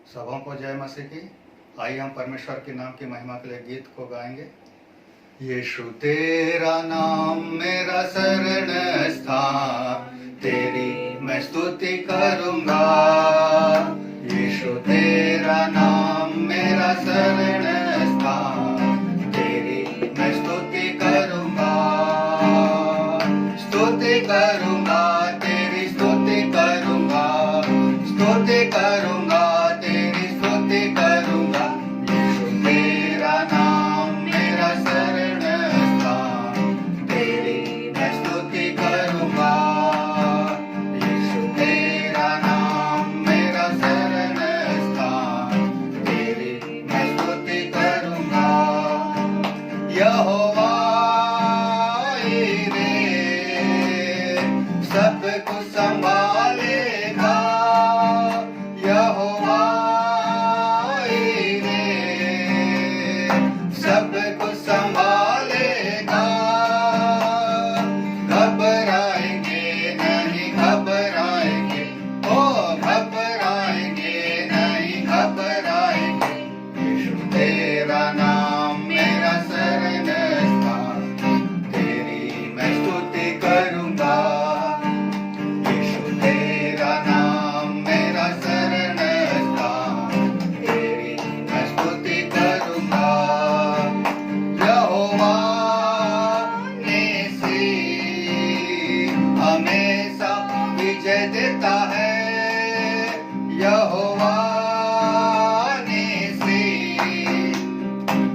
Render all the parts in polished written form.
सबों को जय मसीह की। आइए हम परमेश्वर के नाम की महिमा के लिए गीत को गाएंगे। यीशु तेरा नाम मेरा शरण स्थान, तेरी मैं स्तुति करूंगा। यीशु तेरा नाम मेरा शरण स्थान, तेरी मैं स्तुति करूंगा। स्तुति करूंगा, तेरी स्तुति करूंगा, स्तुति करूंगा, तेरी स्तुति करूंगा। यीशु तेरा नाम मेरा शरण स्थान, तेरी मैं स्तुति करूंगा। यीशु तेरा नाम मेरा शरण स्थान, तेरी मैं स्तुति करूंगा। यहोवा ईरे सब कुछ संभालेगा। यहोवा ईरे सब कुछ संभालेगा। घबराएंगे नहीं, घबराएंगे, ओ घबराएंगे नहीं, घबराएंगे। यीशु तेरा नाम मेरा शरण स्थान, तेरी मैं स्तुति करूंगा। यीशु तेरा नाम मेरा शरण स्थान, तेरी मैं स्तुति करूंगा। यहोवा नेसी हमेशा विजय देता है। यहोवा नेसी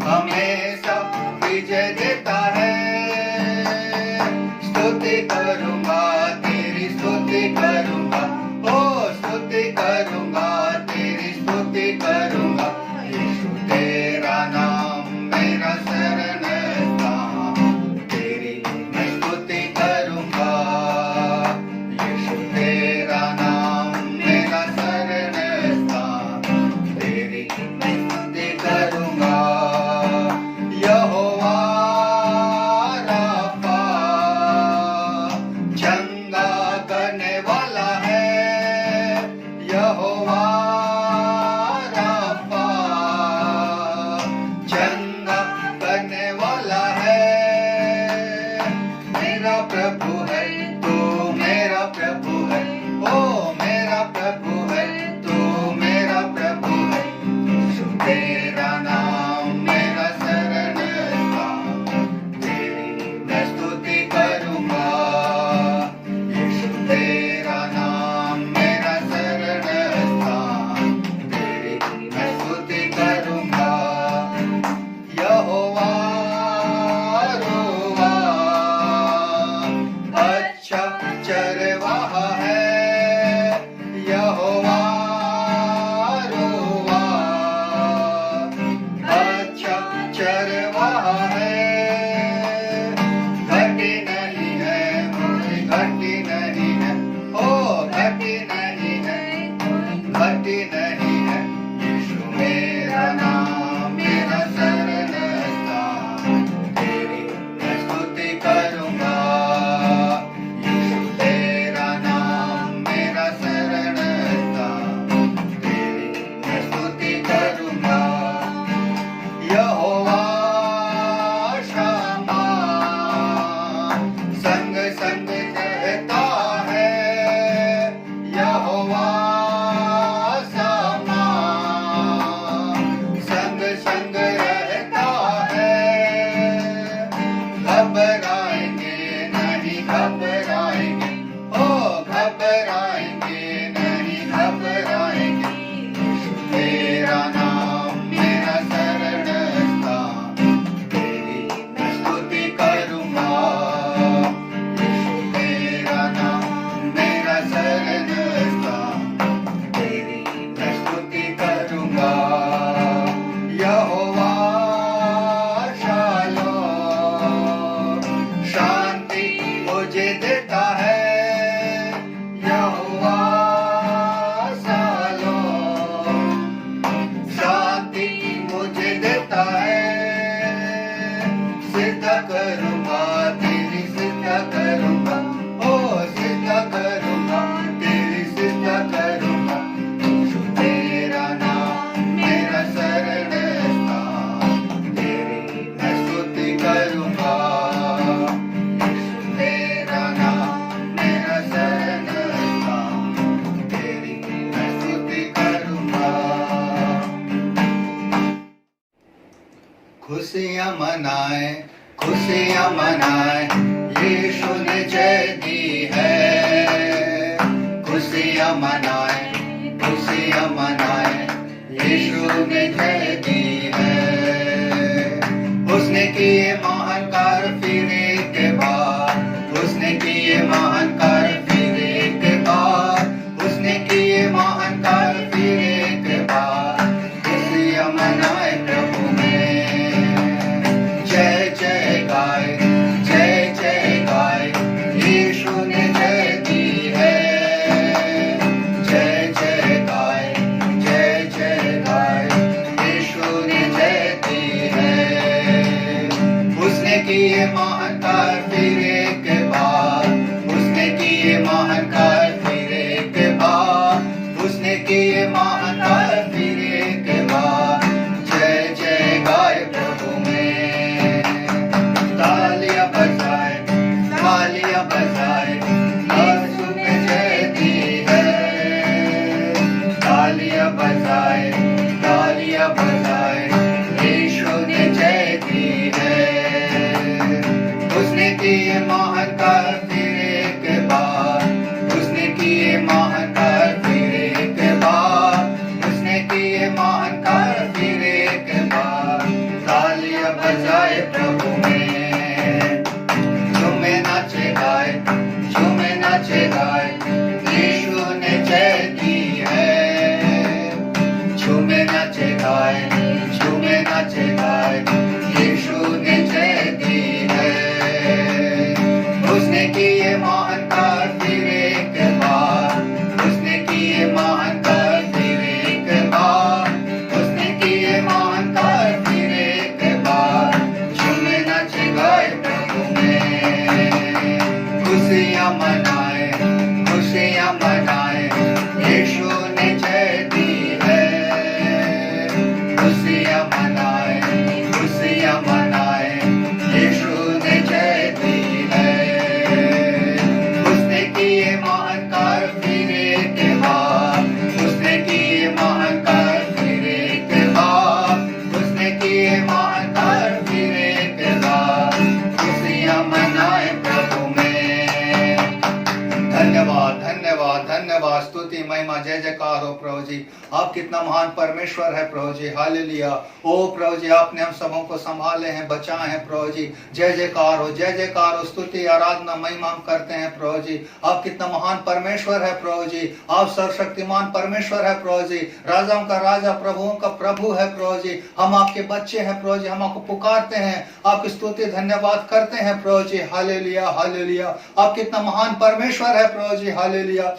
हमेशा विजय देता है। स्तुति करूंगा, तेरी स्तुति करूंगा, ओ स्तुति करूंगा, तेरी स्तुति करूंगा। यीशु तेरा नाम मेरा शरण स्थान, तेरी मैं स्तुति करूंगा। यीशु तेरा नाम मेरा शरण स्थान, तेरी मैं स्तुति करूंगा। यहोवा राफा चंगा करने वाला है। यहोवा राफा चंगा करने वाला है। मेरा प्रभु है, तू मेरा प्रभु है, ओ मेरा प्रभु है, तू मेरा प्रभु है। यीशु तेरा नाम मेरा शरण स्थान, तेरी मैं स्तुति करूंगा। यीशु तेरा नाम मेरा शरण स्थान, तेरी मैं स्तुति करूंगा। यहोवा रोवा अच्छा चरवाहा है। यहोवा रोवा अच्छा चरवाहा है। घटी नहीं है, मुझे घटी नहीं है, ओ घटी नहीं है, घटी नहीं है। यीशु मेरा नाम मेरा शरण स्थान, तेरी मैं स्तुति करूंगा। यीशु तेरा नाम मेरा शरण स्थान, तेरी मैं स्तुति करूंगा। यहोवा क्षमा संग संग रहता है। यहोवा क्षमा संग संग रहता है। घबराएंगे नहीं, घबराएंगे, ओ घबराएंगे नहीं, घबराएंगे। यीशु तेरा नाम मेरा शरण स्थान, तेरी मैं स्तुति करूंगा। यीशु तेरा नाम मेरा शरण स्थान, तेरी मैं स्तुति करूंगा। यहोवा शालोम शांति मुझे देता है। यहोवा शालोम शांति मुझे देता है। सिद्ध करूंगा, तेरी सिद्ध करूंगा, ओ सिद्ध करूंगा, तेरी सिद्ध करूंगा। यीशु तेरा नाम खुशियाँ मनाए, खुशियाँ मनाए, यीशु ने जय दी है। खुशियाँ मनाए, खुशियाँ मनाए, यीशु ने जय दी है। उसने किए महान कार्य फिर एक बार, उसने किए महान कार्य फिर एक बार, उसने किए महान कार्य फिर एक बार। खुशियाँ मनाए प्रभु में, जय जय गाए, जय जय गाए, यीशु ने जय दी है। जय जय गाए, जय जय गाए, यीशु ने जय दी है। उसने किए महान कार्य फिर एक बार, उसने किए महान कार्य फिर एक बार, उसने किए महान कार्य फिर एक बार। जय जय गाए प्रभु में, तालियां बजाए, तालियां बजाए, यीशु ने जय दी है। तालियां बजाए, तालियां बजाए, यीशु ने जय दी है। उसने किए महान कार्य फिर एक बार, उसने किए महान कार्य फिर एक बार, उसने किए महान कार्य फिर एक बार। तालियां बजाए प्रभु में, झूमे नाचे गाए, झूमे नाचे गाए, यीशु ने जय दी है। झूमे नाचे गाए, झूमे नाचे गाए, यीशु ने जय दी है। उसने किए महान कार्य फिर एक बार, उसने किए महान कार्य फिर एक बार, उसने किए महान कार्य फिर एक बार। झूमे नाचे गाए प्रभु में, खुशियाँ मनाए, खुशियाँ मनाए, यीशु ने जय दी है। खुशियाँ मनाए, खुशियाँ मनाए, यीशु ने जय दी है। उसने किए महान कार्य फिर एक बार, उसने किए महान कार्य फिर एक बार, उसने किए महान कार्य फिर एक बार। खुशियाँ मनाए प्रभु में। धन्यवाद धन्यवाद धन्यवाद, स्तुति महिमा जय जयकार हो प्रभु जी। आप कितना महान परमेश्वर है प्रभु जी, हालेलुया। ओ प्रभु जी, आपने हम सबों को संभाले हैं, बचाए हैं प्रभु जी। जय जयकार हो, जय जयकार हो, स्तुति आराधना महिमा हम करते हैं प्रभु जी। आप कितना महान परमेश्वर है प्रभु जी, आप सर्वशक्तिमान परमेश्वर है प्रभु जी, राजाओं का राजा प्रभुओं का प्रभु है प्रभु जी। हम आपके बच्चे हैं प्रभु जी, हम आपको पुकारते हैं, आपकी स्तुति धन्यवाद करते हैं प्रभु जी। हालेलुया हालेलुया, आप कितना महान परमेश्वर है प्रभु जी, हालेलुया।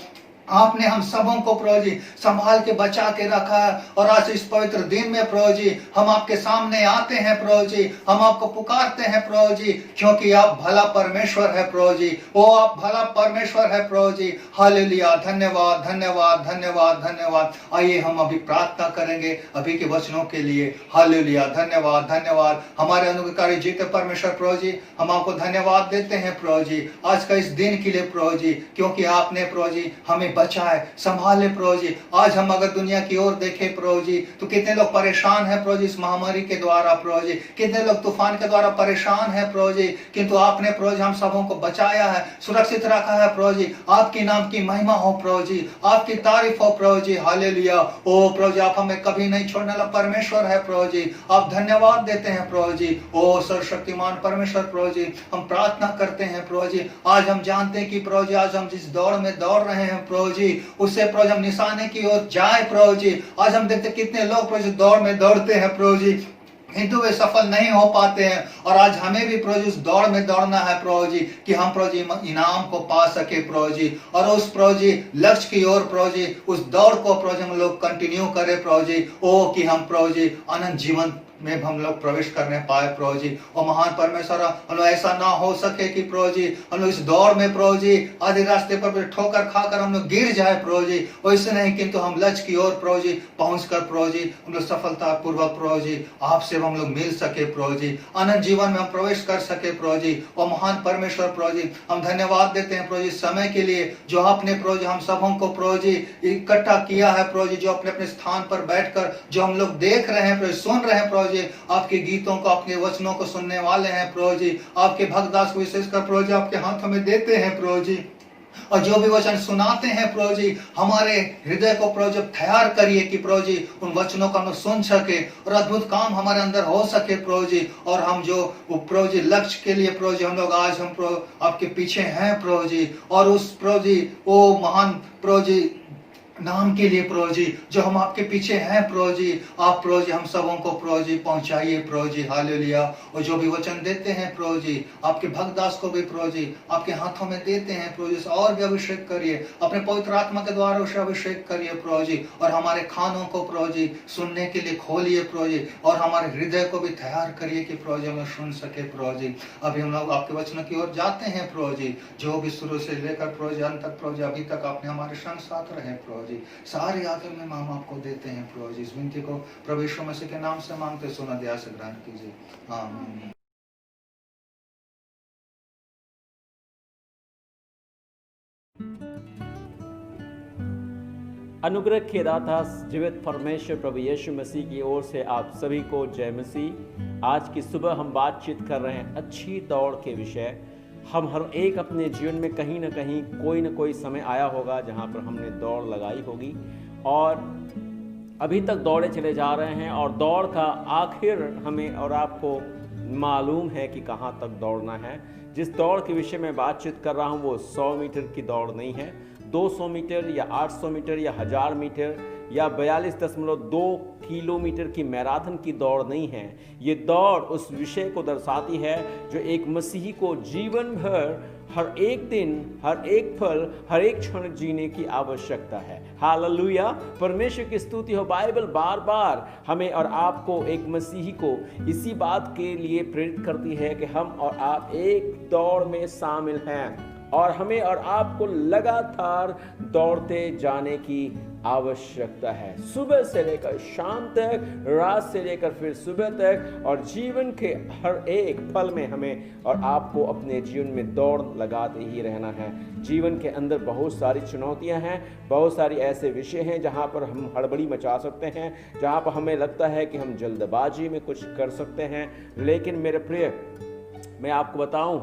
आपने हम सबों को प्रभु जी संभाल के बचा के रखा है, और आज इस पवित्र दिन में प्रभु जी हम आपके सामने आते हैं प्रभु जी, हम आपको पुकारते हैं प्रभु जी, क्योंकि आप भला परमेश्वर है प्रभु जी। ओ आप भला परमेश्वर है प्रभु जी, हालेलुया। धन्यवाद धन्यवाद धन्यवाद धन्यवाद। आइए हम अभी प्रार्थना करेंगे अभी के वचनों के लिए। हालेलुया, धन्यवाद धन्यवाद हमारे अनुग्रहकारी जीते परमेश्वर प्रभु जी, हम आपको धन्यवाद देते हैं प्रभु जी आज का इस दिन के लिए प्रभु जी, क्योंकि आपने प्रभु जी हमें बचाए संभाले प्रभु जी। आज हम अगर दुनिया की ओर देखें प्रभु जी, तो कितने लोग परेशान हैं प्रभु जी इस महामारी के द्वारा प्रभु जी, कितने लोग तूफान के द्वारा परेशान हैं प्रभु जी, किंतु आपने प्रभु जी हम सबों को बचाया है, सुरक्षित रखा है प्रभु जी। आपके नाम की महिमा हो प्रभु जी, आपकी तारीफ हो प्रभु जी, हालेलुया। ओ प्रभु जी, आप हमें कभी नहीं छोड़ने वाला परमेश्वर है प्रभु जी, आप धन्यवाद देते हैं प्रभु जी। ओ सर्वशक्तिमान परमेश्वर प्रभु जी, हम प्रार्थना करते हैं प्रभु जी। आज हम जानते हैं कि प्रभु जी आज हम जिस दौड़ में दौड़ रहे हैं प्रभु जी, उससे प्रभु हम निशाने की ओर जाए प्रभु जी। आज हम देखते कितने लोग प्रभु जी दौड़ में दौड़ते हैं प्रभु जी, किंतु वे सफल नहीं हो पाते हैं, और आज हमें भी प्रभु जी उस दौड़ में दौड़ना है प्रभु जी, कि हम प्रभु जी इनाम को पा सके प्रभु जी, और उस प्रभु जी लक्ष्य की ओर प्रभु जी उस दौड़ को प्रभु जी हम लोग कंटिन्यू करें प्रभु जी। ओ कि हम प्रभु जी अनंत जीवन में हम लोग प्रवेश करने पाए प्रभु जी। और महान परमेश्वर हम लोग ऐसा ना हो सके कि प्रभु जी हम लोग इस दौड़ में प्रभु जी आधे रास्ते पर ठोकर खाकर हम लोग गिर जाए प्रभु जी, वैसे नहीं, किंतु हम लक्ष्य की ओर प्रभु जी पहुंच कर प्रभु जी हम लोग सफलता पूर्वक प्रभु जी आपसे हम लोग मिल सके प्रभु जी, अनंत जीवन में हम प्रवेश कर सके प्रभु जी। और महान परमेश्वर प्रभु जी हम धन्यवाद देते हैं प्रभु जी समय के लिए जो आपने प्रभु जी हम सबों को प्रभु जी इकट्ठा किया है प्रभु जी, जो अपने अपने स्थान पर बैठकर जो हम लोग देख रहे हैं प्रभु, सुन रहे हैं प्रभु जी आपके गीतों को, आपके वचनों को सुनने वाले हैं प्रभु जी। आपके भक्तदास को विशेषकर प्रभु जी आपके हाथों में देते हैं प्रभु जी। और जो भी वचन सुनाते हैं प्रभु जी, हमारे हृदय को प्रभु जी तैयार करिए कि प्रभु जी उन वचनों को हम सुन सके और अद्भुत काम हमारे अंदर हो सके प्रभु जी। और हम जो प्रभु जी लक्ष्य के लिए प्रभु जी हम लोग आज हम प्रभु आपके पीछे हैं प्रभु जी, और उस प्रभु जी वो महान प्रभु जी नाम के लिए प्रभु जी जो हम आपके पीछे हैं प्रभु जी, आप प्रभु जी हम सबों को प्रभु जी पहुंचाइए प्रभु जी। हालेलुया। और जो भी वचन देते हैं प्रभु जी, आपके भक्तदास को भी प्रभु जी आपके हाथों में देते हैं प्रभु जी, और भी अभिषेक करिए, अपने पवित्र आत्मा के द्वारा उसे अभिषेक करिए प्रभु जी। और हमारे कानों को प्रभु जी सुनने के लिए खोलिए प्रभु जी, और हमारे हृदय को भी तैयार करिए कि प्रभु जी हम सुन सके प्रभु जी। अभी हम लोग आपके वचन की ओर जाते हैं प्रभु जी, जो भी शुरू से लेकर प्रभु जी अंत तक प्रभु जी अभी तक आपने हमारे संग साथ रहे प्रभु जी, सारी आदर में हम आपको देते हैं प्रभु जी। इस विनती को प्रभु यीशु मसीह के नाम से मांगते, सुना दया से ग्रहण कीजिए, आमीन। अनुग्रह के दाता जीवित परमेश्वर प्रभु यीशु मसीह की ओर से आप सभी को जय मसीह। आज की सुबह हम बातचीत कर रहे हैं अच्छी दौड़ के विषय। हम हर एक अपने जीवन में कहीं ना कहीं कोई ना कोई समय आया होगा जहां पर हमने दौड़ लगाई होगी, और अभी तक दौड़े चले जा रहे हैं, और दौड़ का आखिर हमें और आपको मालूम है कि कहां तक दौड़ना है। जिस दौड़ के विषय में बातचीत कर रहा हूं वो 100 मीटर की दौड़ नहीं है, 200 मीटर या 800 मीटर या 1000 मीटर या 42.2 किलोमीटर की मैराथन की दौड़ नहीं है। ये दौड़ उस विषय को दर्शाती है जो एक मसीही को जीवन भर, हर एक दिन, हर एक पल, हर एक क्षण जीने की आवश्यकता है। हालेलुया, परमेश्वर की स्तुति हो। बाइबल बार बार हमें और आपको, एक मसीही को, इसी बात के लिए प्रेरित करती है कि हम और आप एक दौड़ में शामिल हैं, और हमें और आपको लगातार दौड़ते जाने की आवश्यकता है। सुबह से लेकर शाम तक, रात से लेकर फिर सुबह तक, और जीवन के हर एक पल में हमें और आपको अपने जीवन में दौड़ लगाते ही रहना है। जीवन के अंदर बहुत सारी चुनौतियां हैं, बहुत सारी ऐसे विषय हैं जहां पर हम हड़बड़ी मचा सकते हैं, जहां पर हमें लगता है कि हम जल्दबाजी में कुछ कर सकते हैं। लेकिन मेरे प्रिय, मैं आपको बताऊं,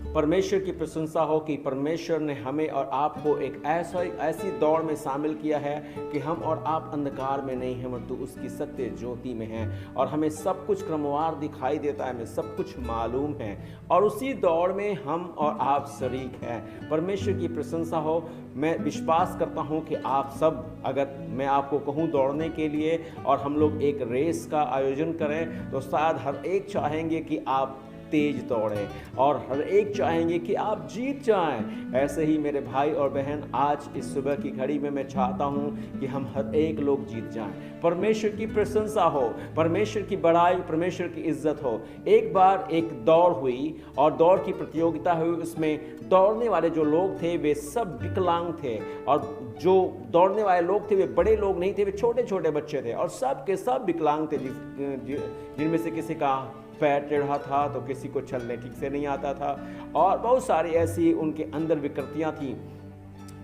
परमेश्वर की प्रशंसा हो कि परमेश्वर ने हमें और आपको एक ऐसी दौड़ में शामिल किया है कि हम और आप अंधकार में नहीं हैं, परंतु उसकी सत्य ज्योति में हैं, और हमें सब कुछ क्रमवार दिखाई देता है, हमें सब कुछ मालूम है, और उसी दौड़ में हम और आप शरीक हैं। परमेश्वर की प्रशंसा हो। मैं विश्वास करता हूं कि आप सब, अगर मैं आपको कहूं दौड़ने के लिए और हम लोग एक रेस का आयोजन करें, तो शायद हर एक चाहेंगे कि आप तेज दौड़ें, और हर एक चाहेंगे कि आप जीत जाएं। ऐसे ही मेरे भाई और बहन, आज इस सुबह की घड़ी में मैं चाहता हूं कि हम हर एक लोग जीत जाएं। परमेश्वर की प्रशंसा हो, परमेश्वर की बड़ाई, परमेश्वर की इज्जत हो। एक बार एक दौड़ हुई, और दौड़ की प्रतियोगिता हुई। उसमें दौड़ने वाले जो लोग थे वे सब विकलांग थे, और जो दौड़ने वाले लोग थे वे बड़े लोग नहीं थे, वे छोटे छोटे बच्चे थे, और सब के सब विकलांग थे, जिनमें से किसी का पैर टेढ़ा था तो किसी को चलने ठीक से नहीं आता था, और बहुत सारी ऐसी उनके अंदर विकृतियां थीं।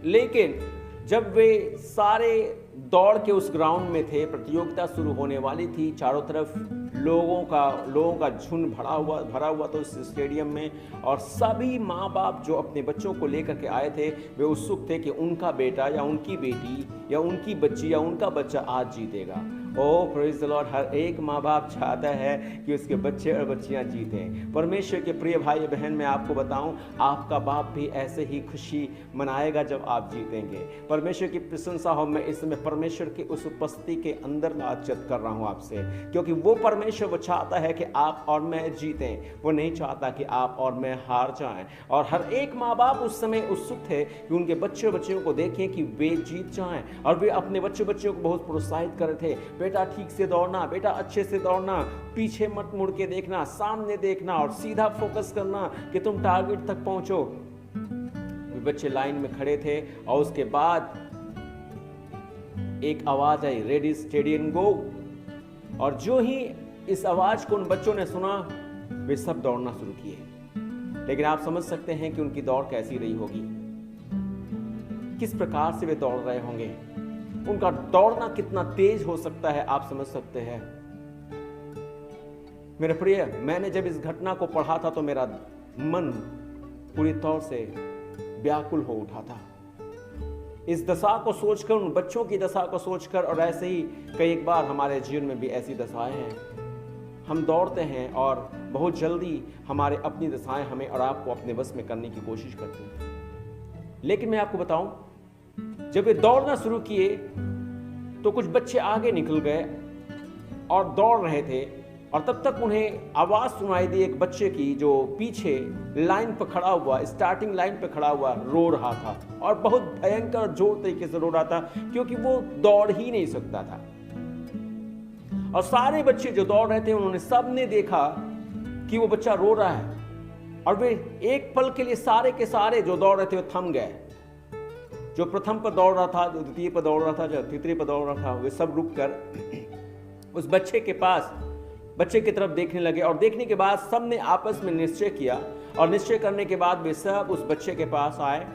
लेकिन जब वे सारे दौड़ के उस ग्राउंड में थे, प्रतियोगिता शुरू होने वाली थी, चारों तरफ लोगों का झुंड भरा हुआ था उस स्टेडियम में, और सभी माँ बाप जो अपने बच्चों को लेकर के आए थे वे उत्सुक थे कि उनका बेटा या उनकी बेटी या उनकी बच्ची या उनका बच्चा आज जीतेगा। ओह प्रेज़ द लॉर्ड। हर एक माँ बाप चाहता है कि उसके बच्चे और बच्चियां जीतें। परमेश्वर के प्रिय भाई बहन, मैं आपको बताऊं, आपका बाप भी ऐसे ही खुशी मनाएगा जब आप जीतेंगे। परमेश्वर की प्रशंसा हो। मैं इस समय परमेश्वर की उस उपस्थिति के अंदर बातचीत कर रहा हूं आपसे, क्योंकि वो परमेश्वर वो चाहता है कि आप और मैं जीतें, वो नहीं चाहता कि आप और मैं हार जाएं। और हर एक माँ बाप उस समय उत्सुक थे कि उनके बच्चे और बच्चियों को देखें कि वे जीत जाएं, और वे अपने बच्चे बच्चियों को बहुत प्रोत्साहित कर रहे थे, बेटा ठीक से दौड़ना, बेटा अच्छे से दौड़ना, पीछे मत मुड़ के देखना, सामने देखना, और सीधा फोकस करना कि तुम टारगेट तक पहुंचो। वे बच्चे लाइन में खड़े थे, और उसके बाद एक आवाज आई, रेडी स्टेडी एंड गो। और जो ही इस आवाज को उन बच्चों ने सुना, वे सब दौड़ना शुरू किए। लेकिन आप समझ सकते हैं कि उनकी दौड़ कैसी रही होगी, किस प्रकार से वे दौड़ रहे होंगे, उनका दौड़ना कितना तेज हो सकता है, आप समझ सकते हैं। मेरे प्रिय, मैंने जब इस घटना को पढ़ा था तो मेरा मन पूरी तौर से व्याकुल हो उठा था। इस दशा को सोचकर, उन बच्चों की दशा को सोचकर, और ऐसे ही कई एक बार हमारे जीवन में भी ऐसी दशाएं हैं। हम दौड़ते हैं और बहुत जल्दी हमारे अपनी दशाएं हमें और आपको अपने बस में करने की कोशिश करती हैं। लेकिन मैं आपको बताऊं, जब वे दौड़ना शुरू किए तो कुछ बच्चे आगे निकल गए और दौड़ रहे थे, और तब तक उन्हें आवाज सुनाई दी एक बच्चे की जो पीछे लाइन पर खड़ा हुआ, स्टार्टिंग लाइन पर खड़ा हुआ रो रहा था, और बहुत भयंकर जोर तरीके से रो रहा था, क्योंकि वो दौड़ ही नहीं सकता था। और सारे बच्चे जो दौड़ रहे थे, उन्होंने सबने देखा कि वो बच्चा रो रहा है, और वे एक पल के लिए सारे के सारे जो दौड़ रहे थे वो थम गए। जो प्रथम पर दौड़ रहा था, जो द्वितीय पर दौड़ रहा था, जो तृतीय पर दौड़ रहा था, वे सब रुक कर उस बच्चे की तरफ देखने लगे। और देखने के बाद सब ने आपस में निश्चय किया, और निश्चय करने के बाद वे सब उस बच्चे के पास आए,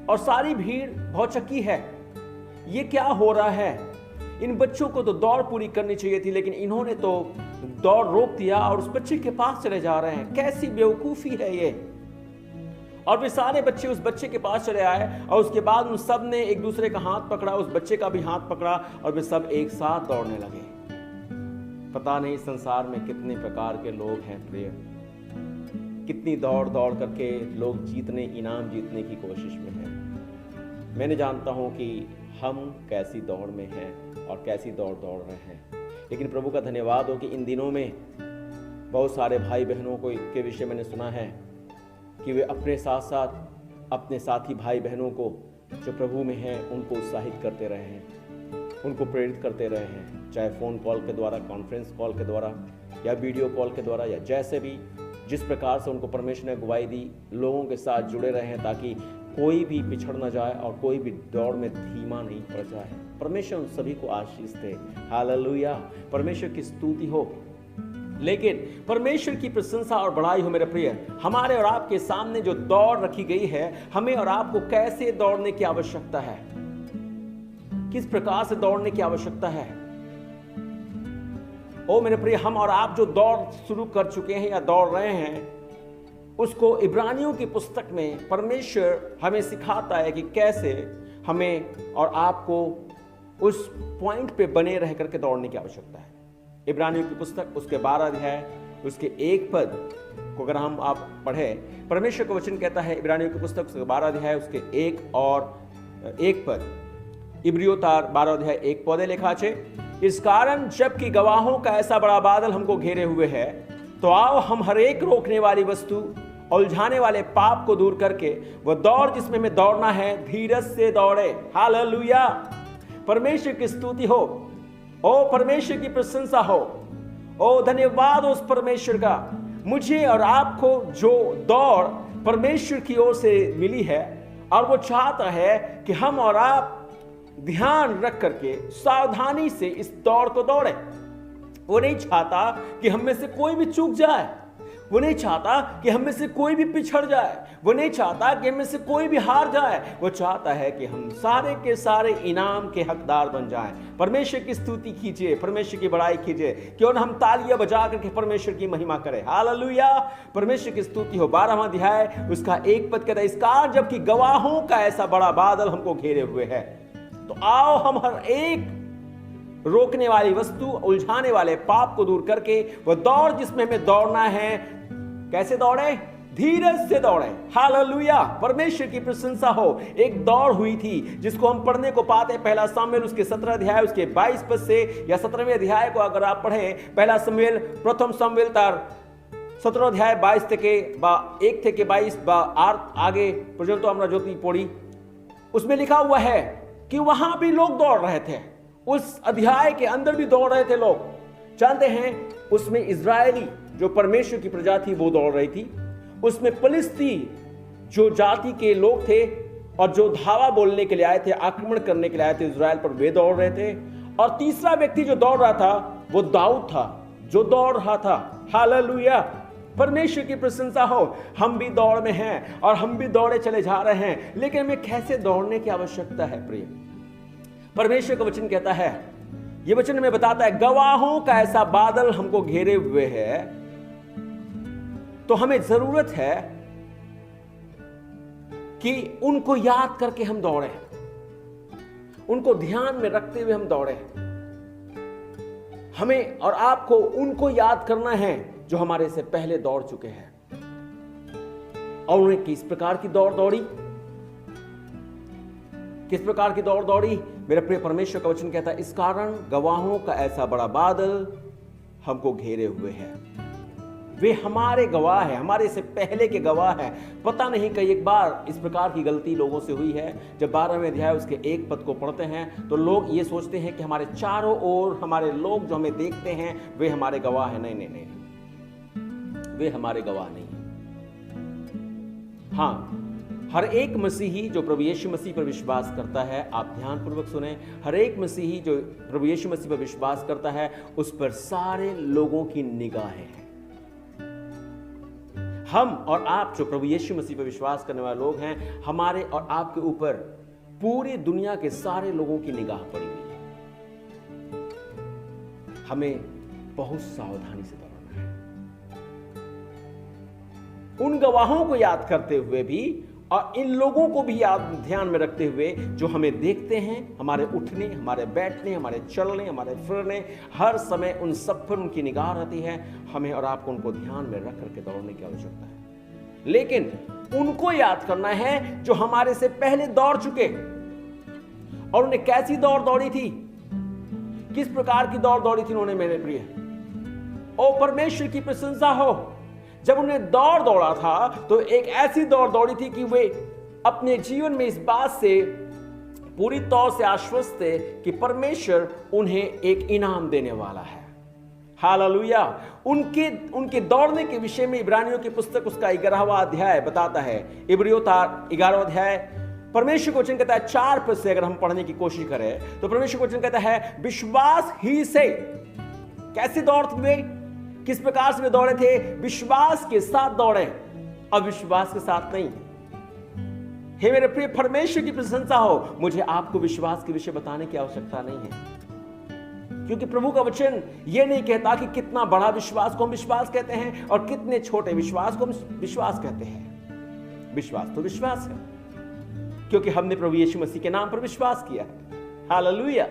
और सारी भीड़ भौचक्की है, ये क्या हो रहा है? इन बच्चों को तो दौड़ पूरी करनी चाहिए थी, लेकिन इन्होंने तो दौड़ रोक दिया और उस बच्चे के पास चले जा रहे हैं। कैसी बेवकूफी है ये। और वे सारे बच्चे उस बच्चे के पास चले आए, और उसके बाद उन सब ने एक दूसरे का हाथ पकड़ा, उस बच्चे का भी हाथ पकड़ा, और वे सब एक साथ दौड़ने लगे। पता नहीं संसार में कितने प्रकार के लोग हैं प्रिय, कितनी दौड़ दौड़ करके लोग इनाम जीतने की कोशिश में हैं। मैंने जानता हूं कि हम कैसी दौड़ में हैं और कैसी दौड़ दौड़ रहे हैं, लेकिन प्रभु का धन्यवाद हो कि इन दिनों में बहुत सारे भाई बहनों को के विषय मैंने सुना है कि वे अपने साथ साथ अपने साथी भाई बहनों को जो प्रभु में हैं उनको उत्साहित करते रहे हैं, उनको प्रेरित करते रहे हैं, चाहे फ़ोन कॉल के द्वारा, कॉन्फ्रेंस कॉल के द्वारा, या वीडियो कॉल के द्वारा, या जैसे भी जिस प्रकार से उनको परमेश्वर ने अगुवाई दी, लोगों के साथ जुड़े रहे हैं ताकि कोई भी पिछड़ ना जाए और कोई भी दौड़ में धीमा नहीं पड़ जाए। परमेश्वर उन सभी को आशीष दे। हालेलुया, परमेश्वर की स्तुति हो। लेकिन परमेश्वर की प्रशंसा और बड़ाई हो मेरे प्रिय। हमारे और आपके सामने जो दौड़ रखी गई है, हमें और आपको कैसे दौड़ने की आवश्यकता है, किस प्रकार से दौड़ने की आवश्यकता है। ओ मेरे प्रिय, हम और आप जो दौड़ शुरू कर चुके हैं या दौड़ रहे हैं, उसको इब्रानियों की पुस्तक में परमेश्वर हमें सिखाता है कि कैसे हमें और आपको उस पॉइंट पे बने रह करके दौड़ने की आवश्यकता है। इब्रानियों की पुस्तक उसके 12 अध्याय उसके 1 पद को अगर हम आप पढ़े, परमेश्वर का वचन कहता है, इब्रानियों की पुस्तक उसके 12 अध्याय उसके 1 और 1 पद, इब्रियो 12 अध्याय 1 पौधे लिखा छे, इस कारण जबकि गवाहों का ऐसा बड़ा बादल हमको घेरे हुए है, तो आओ हम हर एक रोकने वाली वस्तु, उलझाने वाले पाप को दूर करके वह दौड़ जिसमें हमें दौड़ना है, धीरज से दौड़े। हालेलुया, परमेश्वर की स्तुति हो, ओ परमेश्वर की प्रशंसा हो, ओ धन्यवाद उस परमेश्वर का। मुझे और आपको जो दौड़ परमेश्वर की ओर से मिली है, और वो चाहता है कि हम और आप ध्यान रख करके सावधानी से इस दौड़ को दौड़े। वो नहीं चाहता कि हम में से कोई भी चूक जाए, वो नहीं चाहता कि हम में से कोई भी पिछड़ जाए, वो नहीं चाहता कि हम में से कोई भी हार जाए। वो चाहता है कि हम सारे के सारे इनाम के हकदार बन जाएं। परमेश्वर की स्तुति कीजिए, परमेश्वर की बड़ाई कीजिए। क्यों न हम तालियां बजा करके परमेश्वर की महिमा करें। हालेलुया, परमेश्वर की स्तुति हो। 12वां अध्याय उसका 1 पद कहता है, इस कारण जबकि गवाहों का ऐसा बड़ा बादल हमको घेरे हुए है, तो आओ हम हर एक रोकने वाली वस्तु, उलझाने वाले पाप को दूर करके वह दौड़ जिसमें हमें दौड़ना है, कैसे दौड़े? धीरज से दौड़े। हालेलुया, परमेश्वर की प्रशंसा हो। एक दौड़ हुई थी जिसको हम पढ़ने को पाते हैं, पहला शमूएल उसके 17 अध्याय उसके 22 पद से, या 17वें अध्याय को अगर आप पढ़े, पहला शमूएल प्रथम शमूएल 17 अध्याय 22 থেকে 1 থেকে 22 आगे पर्यंत আমরা যদি পড়ি, उसमें लिखा हुआ है कि वहां भी लोग दौड़ रहे थे, उस अध्याय के अंदर भी दौड़ रहे थे लोग। जानते हैं, उसमें इजरायली जो परमेश्वर की प्रजा थी वो दौड़ रही थी, उसमें फिलिस्ती जो जाति के लोग थे और जो धावा बोलने के लिए आए थे, आक्रमण करने के लिए आए थे इजराइल पर, वे दौड़ रहे थे। और तीसरा व्यक्ति जो दौड़ रहा था वो दाऊद था, जो दौड़ रहा था। हालेलुया, परमेश्वर की प्रशंसा हो। हम भी दौड़ में हैं और हम भी दौड़े चले जा रहे हैं, लेकिन हमें कैसे दौड़ने की आवश्यकता है प्रिय? परमेश्वर का वचन कहता है, ये वचन में बताता है गवाहों का ऐसा बादल हमको घेरे हुए है, तो हमें जरूरत है कि उनको याद करके हम दौड़े, उनको ध्यान में रखते हुए हम दौड़े। हमें और आपको उनको याद करना है जो हमारे से पहले दौड़ चुके हैं और उन्हें किस प्रकार की दौड़ दौड़ी, किस प्रकार की दौड़ दौड़ी। मेरा प्रिय परमेश्वर का वचन कहता है इस कारण गवाहों का ऐसा बड़ा बादल हमको घेरे हुए है। वे हमारे गवाह हैं, हमारे से पहले के गवाह हैं। पता नहीं कई एक बार इस प्रकार की गलती लोगों से हुई है, जब 12वें अध्याय उसके 1 पद को पढ़ते हैं तो लोग ये सोचते हैं कि हमारे चारों ओर हमारे लोग जो हमें देखते हैं वे हमारे गवाह हैं। नहीं नहीं नहीं, वे हमारे गवाह नहीं हैं। हाँ, हर एक मसीही जो प्रभु यीशु मसीह पर विश्वास करता है, आप ध्यानपूर्वक सुने, हर एक मसीही जो प्रभु यीशु मसीह पर विश्वास करता है उस पर सारे लोगों की निगाहें हैं। हम और आप जो प्रभु यीशु मसीह पर विश्वास करने वाले लोग हैं, हमारे और आपके ऊपर पूरी दुनिया के सारे लोगों की निगाह पड़ी हुई है। हमें बहुत सावधानी से दौड़ना है, उन गवाहों को याद करते हुए भी और इन लोगों को भी याद ध्यान में रखते हुए जो हमें देखते हैं, हमारे उठने, हमारे बैठने, हमारे चलने, हमारे फिरने, हर समय उन सब पर उनकी निगाह रहती है। हमें और आपको उनको ध्यान में रख करके दौड़ने की आवश्यकता है, लेकिन उनको याद करना है जो हमारे से पहले दौड़ चुके और उन्हें कैसी दौड़ दौड़ी थी, किस प्रकार की दौड़ दौड़ी थी उन्होंने। मेरे प्रिय, ओ परमेश्वर की प्रशंसा हो, जब उन्हें दौड़ दौड़ा था तो एक ऐसी दौड़ दौड़ी थी कि वे अपने जीवन में इस बात से पूरी तौर से आश्वस्त थे कि परमेश्वर उन्हें एक इनाम देने वाला है। हालेलुया। उनके दौड़ने के विषय में इब्रानियों की पुस्तक उसका 11वां अध्याय बताता है। इब्रियों 11वां अध्याय, परमेश्वर को वचन कहता है 4 पद से अगर हम पढ़ने की कोशिश करें तो परमेश्वर को वचन कहता है विश्वास ही से। कैसे दौड़ते हुए, किस प्रकार से वे दौड़े थे? विश्वास के साथ दौड़े, अविश्वास के साथ नहीं। हे मेरे प्रिय, परमेश्वर की प्रशंसा हो, मुझे आपको विश्वास के विषय बताने की आवश्यकता नहीं है, क्योंकि प्रभु का वचन यह नहीं कहता कि कितना बड़ा विश्वास को हम विश्वास कहते हैं और कितने छोटे विश्वास को हम विश्वास कहते हैं। विश्वास तो विश्वास है, क्योंकि हमने प्रभु यीशु मसीह के नाम पर विश्वास किया है। हालेलुया।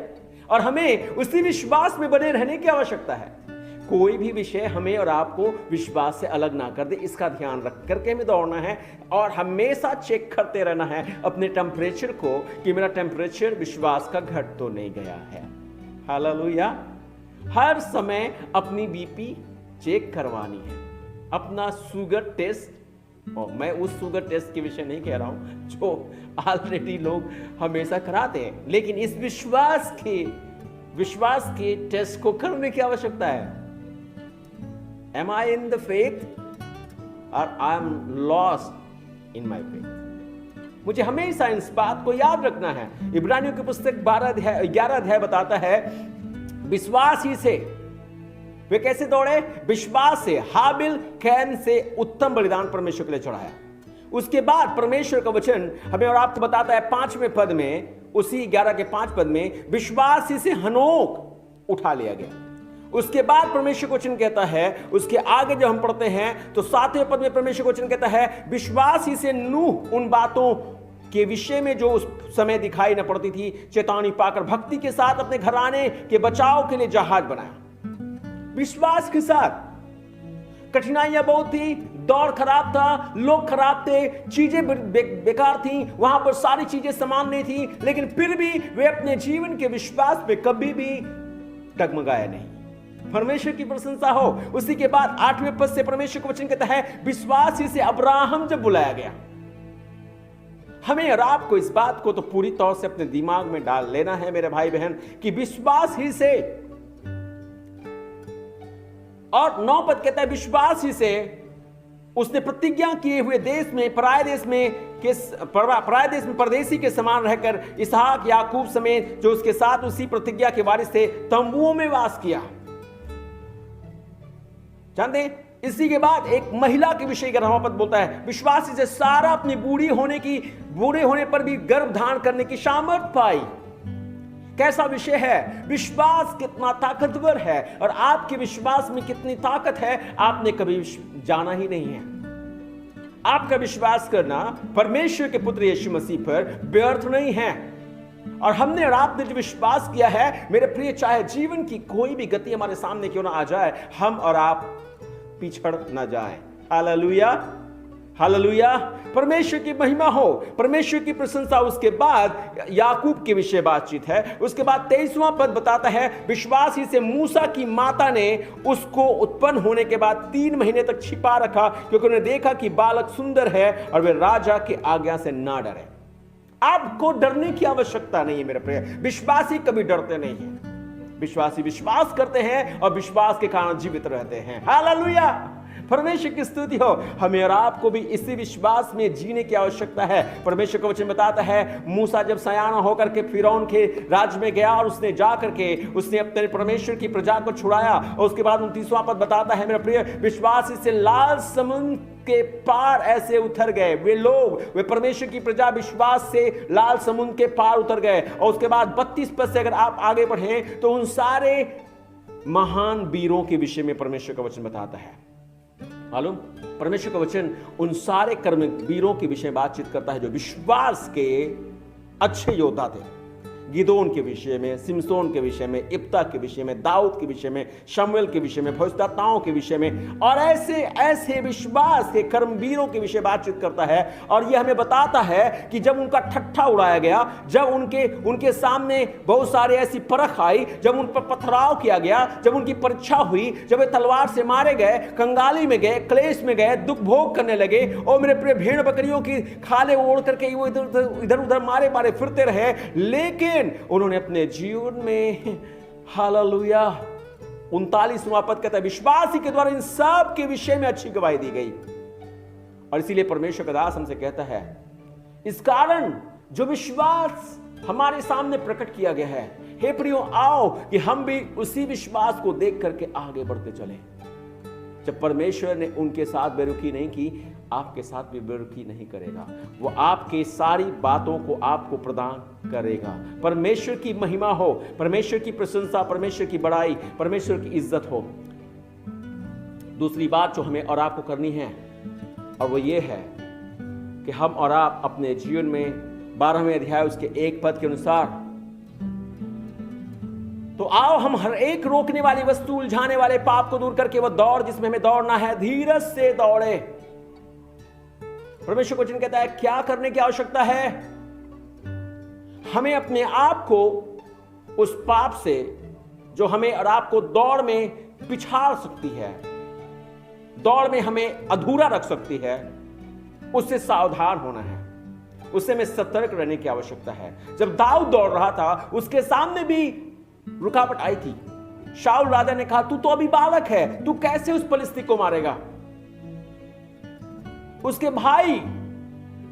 और हमें उसी विश्वास में बने रहने की आवश्यकता है। कोई भी विषय हमें और आपको विश्वास से अलग ना कर दे, इसका ध्यान रख करके हमें दौड़ना है और हमेशा चेक करते रहना है अपने टेम्परेचर को कि मेरा टेम्परेचर विश्वास का घट तो नहीं गया है। हालेलुया। हर समय अपनी बीपी चेक करवानी है, अपना शुगर टेस्ट। और मैं उस शुगर टेस्ट के विषय नहीं कह रहा हूं जो ऑलरेडी लोग हमेशा कराते हैं, लेकिन इस विश्वास के टेस्ट को करने की आवश्यकता है। Am I in the faith or I am lost in my faith? मुझे हमेशा इस बात को याद रखना है। इब्रानियों की पुस्तक 11 अध्याय बताता है विश्वास ही से वे कैसे दौड़े। विश्वास से हाबिल कैन से उत्तम बलिदान परमेश्वर के लिए चढ़ाया। उसके बाद परमेश्वर का वचन हमें और आपको बताता है 5वें पद में, उसी 11 के 5 पद में, विश्वास ही से हनोक उठा लिया गया। उसके बाद परमेश्वर को वचन कहता है, उसके आगे जब हम पढ़ते हैं तो 7वें पद में परमेश्वर को वचन कहता है विश्वास ही से नूह उन बातों के विषय में जो उस समय दिखाई न पड़ती थी चेतावनी पाकर भक्ति के साथ अपने घराने के बचाव के लिए जहाज बनाया। विश्वास के साथ। कठिनाइयां बहुत थी, दौड़ खराब था, लोग खराब थे, चीजें बेकार थी, वहां पर सारी चीजें समान नहीं थी, लेकिन फिर भी वे अपने जीवन के विश्वास पे कभी भी डगमगाए नहीं। परमेश्वर की प्रशंसा हो। उसी के बाद 8वें पद से परमेश्वर को वचन कहता है विश्वास ही से अब्राहम जब बुलाया गया। हमें और आपको इस बात को तो पूरी तौर से अपने दिमाग में डाल लेना है मेरे भाई बहन कि विश्वास ही से। और 9 पद कहता है विश्वास ही से उसने प्रतिज्ञा किए हुए देश में, पराये देश में परदेसी के समान रहकर इसहाक याकूब समेत जो उसके साथ उसी प्रतिज्ञा के वारिस थे तंबुओं में वास किया। जानते, इसी के बाद एक महिला के विषय 11वां पद बोलता है विश्वास से सारा अपनी बूढ़े होने पर भी गर्भ धारण करने की सामर्थ पाई। कैसा विषय है, विश्वास कितना ताकतवर है और आपके विश्वास में कितनी ताकत है आपने कभी जाना ही नहीं है। आपका विश्वास करना परमेश्वर के पुत्र यीशु मसीह पर व्यर्थ नहीं है। और हमने और आपने जो विश्वास किया है मेरे प्रिय, चाहे जीवन की कोई भी गति हमारे सामने क्यों ना आ जाए, हम और आप पिछड़ ना जाएं। हालेलुया, हालेलुया, परमेश्वर की महिमा हो, परमेश्वर की प्रशंसा। उसके बाद याकूब के विषय बातचीत है। उसके बाद 23वां पद बताता है, विश्वास ही से मूसा की माता ने उसको उत्पन्न होने के बाद 3 महीने तक छिपा रखा, क्योंकि उन्होंने देखा कि बालक सुंदर है और वे राजा की आज्ञा से ना डरे। आपको डरने की आवश्यकता नहीं है मेरे प्रिय, विश्वासी कभी डरते नहीं है। विश्वासी विश्वास करते हैं और विश्वास के कारण जीवित रहते हैं। हालेलुया, परमेश्वर की स्तुति हो। हमें और आपको भी इसी विश्वास में जीने की आवश्यकता है। परमेश्वर का वचन बताता है, मूसा जब सयाना होकर के फिरौन के राज्य में गया और उसने जा करके उसने अपने परमेश्वर की प्रजा को छुड़ाया, और उसके बाद 29वां पद बताता है मेरे प्रिय, विश्वास से लाल समुद्र के पार ऐसे उतर गए। वे लोग, वे परमेश्वर की प्रजा विश्वास से लाल समुद्र के पार उतर गए। और उसके बाद 32 पद से अगर आप आगे बढ़े तो उन सारे महान वीरों के विषय में परमेश्वर का वचन बताता है। मालूम, परमेश्वर का वचन उन सारे कर्म वीरों के विषय बातचीत करता है जो विश्वास के अच्छे योद्धा थे। गिदोन के विषय में, सिमसोन के विषय में, इप्ता के विषय में, दाऊद के विषय में, शमूएल के विषय में, भविष्यद्वक्ताओं के विषय में, और ऐसे ऐसे विश्वास के कर्मवीरों के विषय बातचीत करता है। और यह हमें बताता है कि जब उनका ठट्ठा उड़ाया गया, जब उनके सामने बहुत सारे ऐसी परख आई, जब उन पर पथराव किया गया, जब उनकी परीक्षा हुई, जब वे तलवार से मारे गए, कंगाली में गए, क्लेश में गए, दुख भोग करने लगे, और मेरे प्रिय भेड़ बकरियों की खाले ओढ़ करके वो इधर उधर मारे मारे फिरते रहे, लेकिन उन्होंने अपने जीवन में, हालेलुया, 39वां पद कहता है, विश्वास ही के द्वारा इन सब के विषय में अच्छी गवाही दी गई। और इसीलिए परमेश्वर का दास हमसे कहता है, इस कारण जो विश्वास हमारे सामने प्रकट किया गया है, हे प्रियो, आओ कि हम भी उसी विश्वास को देख करके आगे बढ़ते चले। जब परमेश्वर ने उनके साथ बेरुखी नहीं की, आपके साथ भी बेरुखी नहीं करेगा। वो आपके सारी बातों को आपको प्रदान करेगा। परमेश्वर की महिमा हो, परमेश्वर की प्रशंसा, परमेश्वर की बड़ाई, परमेश्वर की इज्जत हो। दूसरी बात जो हमें और आपको करनी है, और वो ये है कि हम और आप अपने जीवन में 12वें अध्याय उसके 1 पद के अनुसार, तो आओ हम हर एक रोकने वाली वस्तु, उलझाने वाले पाप को दूर करके वो दौड़ जिसमें हमें दौड़ना है, धीरज से दौड़े। परमेश्वर को वचन कहता है, क्या करने की आवश्यकता है? हमें अपने आप को उस पाप से जो हमें और आपको दौड़ में पिछाड़ सकती है, दौड़ में हमें अधूरा रख सकती है, उससे सावधान होना है, उससे हमें सतर्क रहने की आवश्यकता है। जब दाऊद दौड़ रहा था, उसके सामने भी रुकावट आई थी। शाऊल राजा ने कहा, तू तो अभी बालक है, तू कैसे उस फिलिस्ती को मारेगा? उसके भाई,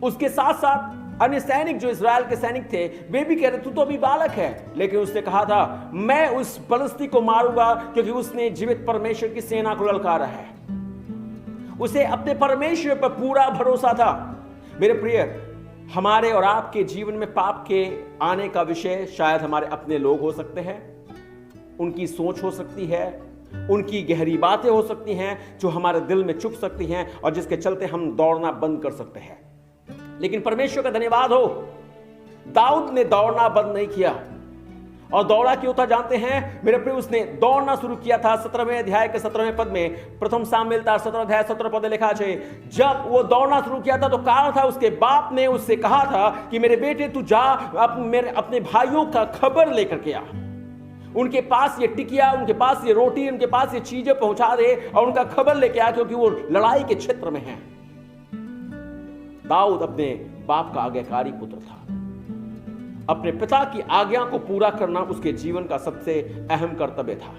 उसके साथ साथ अन्य सैनिक जो इस्राएल के सैनिक थे, वे भी कह रहे, तू तो अभी बालक है। लेकिन उसने कहा था, मैं उस फिलिस्ती को मारूंगा, क्योंकि उसने जीवित परमेश्वर की सेना को ललकारा है। उसे अपने परमेश्वर पर पूरा भरोसा था। मेरे प्रिय, हमारे और आपके जीवन में पाप के आने का विषय शायद हमारे अपने लोग हो सकते हैं, उनकी सोच हो सकती है, उनकी गहरी बातें हो सकती हैं जो हमारे दिल में चुभ सकती हैं और जिसके चलते हम दौड़ना बंद कर सकते हैं। लेकिन परमेश्वर का धन्यवाद हो, दाऊद ने दौड़ना बंद नहीं किया। और दौड़ा क्यों था जानते हैं मेरे प्रिय? उसने दौड़ना शुरू किया था। 17वें अध्याय के 17वें पद में, प्रथम सामुएल 17 अध्याय 17 पद लिखा है, जब वो दौड़ना शुरू किया था तो कारण था, उसके बाप ने उससे कहा था कि मेरे बेटे तू जा अपने भाइयों का खबर लेकर के आ, उनके पास ये टिकिया, उनके पास ये रोटी, उनके पास ये चीजें पहुंचा दे और उनका खबर लेके आ, क्योंकि वो लड़ाई के क्षेत्र में हैं। दाऊद अपने बाप का आज्ञाकारी पुत्र था। अपने पिता की आज्ञा को पूरा करना उसके जीवन का सबसे अहम कर्तव्य था।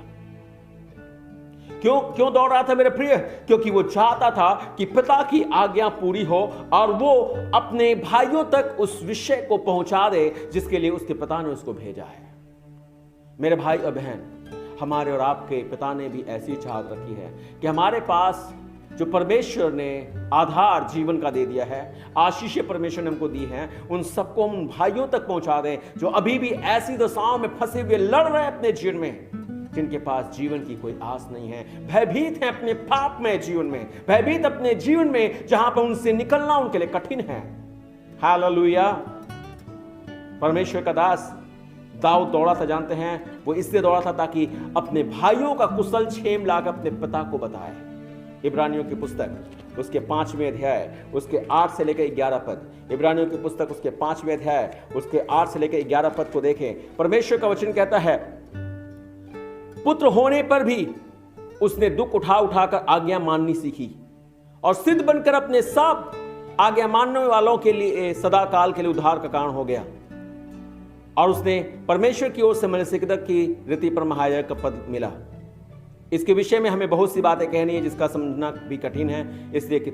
क्यों दौड़ रहा था मेरे प्रिय? क्योंकि वो चाहता था कि पिता की आज्ञा पूरी हो और वो अपने भाइयों तक उस विषय को पहुंचा दे जिसके लिए उसके पिता ने उसको भेजा है। मेरे भाई और बहन, हमारे और आपके पिता ने भी ऐसी चाहत रखी है कि हमारे पास जो परमेश्वर ने आधार जीवन का दे दिया है, आशीषें परमेश्वर ने हमको दी हैं, उन सबको हम भाइयों तक पहुंचा दें जो अभी भी ऐसी दशाओं में फंसे हुए लड़ रहे हैं अपने जीवन में, जिनके पास जीवन की कोई आस नहीं है, भयभीत हैं अपने पाप में, जीवन में भयभीत अपने जीवन में, जहां पर उनसे निकलना उनके लिए कठिन है। हालेलुया। परमेश्वर का दास दाऊद दौड़ा था, जानते हैं वो इसलिए दौड़ा था ताकि अपने भाइयों का कुशल क्षेम लाकर अपने पिता को बताए। इब्रानियों की पुस्तक उसके 5वें अध्याय उसके 8 से लेकर 11 पद, इब्रानियों की पुस्तक उसके 5वें अध्याय उसके 8 से लेकर 11 पद को देखें। परमेश्वर का वचन कहता है, पुत्र होने पर भी उसने दुख उठाकर आज्ञा माननी सीखी और सिद्ध बनकर अपने सब आज्ञा मानने वालों के लिए सदा काल के लिए उद्धार का कारण हो गया। और उसने परमेश्वर की ओर से मलिकिसिदक की रीति पर महायाजक का पद मिला। इसके विषय में हमें बहुत सी बातें कहनी है जिसका समझना भी कठिन है, इसलिए कि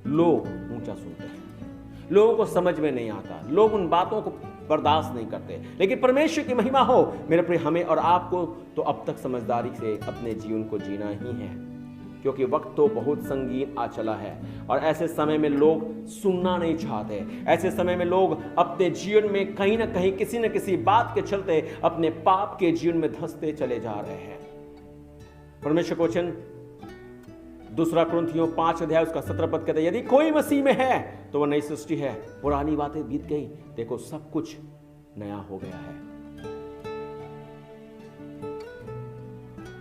लोग ऊंचा सुनते हैं, लोगों को समझ में नहीं आता, लोग उन बातों को बर्दाश्त नहीं करते। लेकिन परमेश्वर की महिमा हो मेरे प्रिय, हमें और आपको तो अब तक समझदारी से अपने जीवन को जीना ही है, क्योंकि वक्त तो बहुत संगीन आ चला है और ऐसे समय में लोग सुनना नहीं चाहते। ऐसे समय में लोग अपने जीवन में कहीं ना कहीं किसी न किसी बात के चलते अपने पाप के जीवन में धंसते चले जा रहे हैं। परमेश्वर का वचन 2 कुरिन्थियों 5 अध्याय उसका 17 पद कहता है, यदि कोई मसीह में है तो वह नई सृष्टि है, पुरानी बातें बीत गई, देखो सब कुछ नया हो गया है।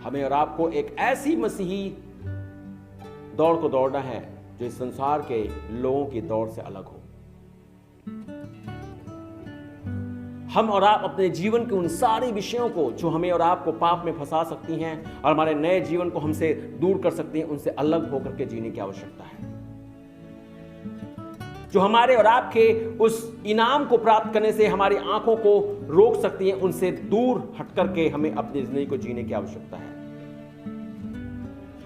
हमें और आपको एक ऐसी मसीही दौड़ को दौड़ना है जो इस संसार के लोगों की दौड़ से अलग हो। हम और आप अपने जीवन के उन सारे विषयों को जो हमें और आपको पाप में फंसा सकती हैं और हमारे नए जीवन को हमसे दूर कर सकती हैं, उनसे अलग होकर के जीने की आवश्यकता है। जो हमारे और आपके उस इनाम को प्राप्त करने से हमारी आंखों को रोक सकती हैं, उनसे दूर हट करके हमें अपनी जिंदगी को जीने की आवश्यकता है।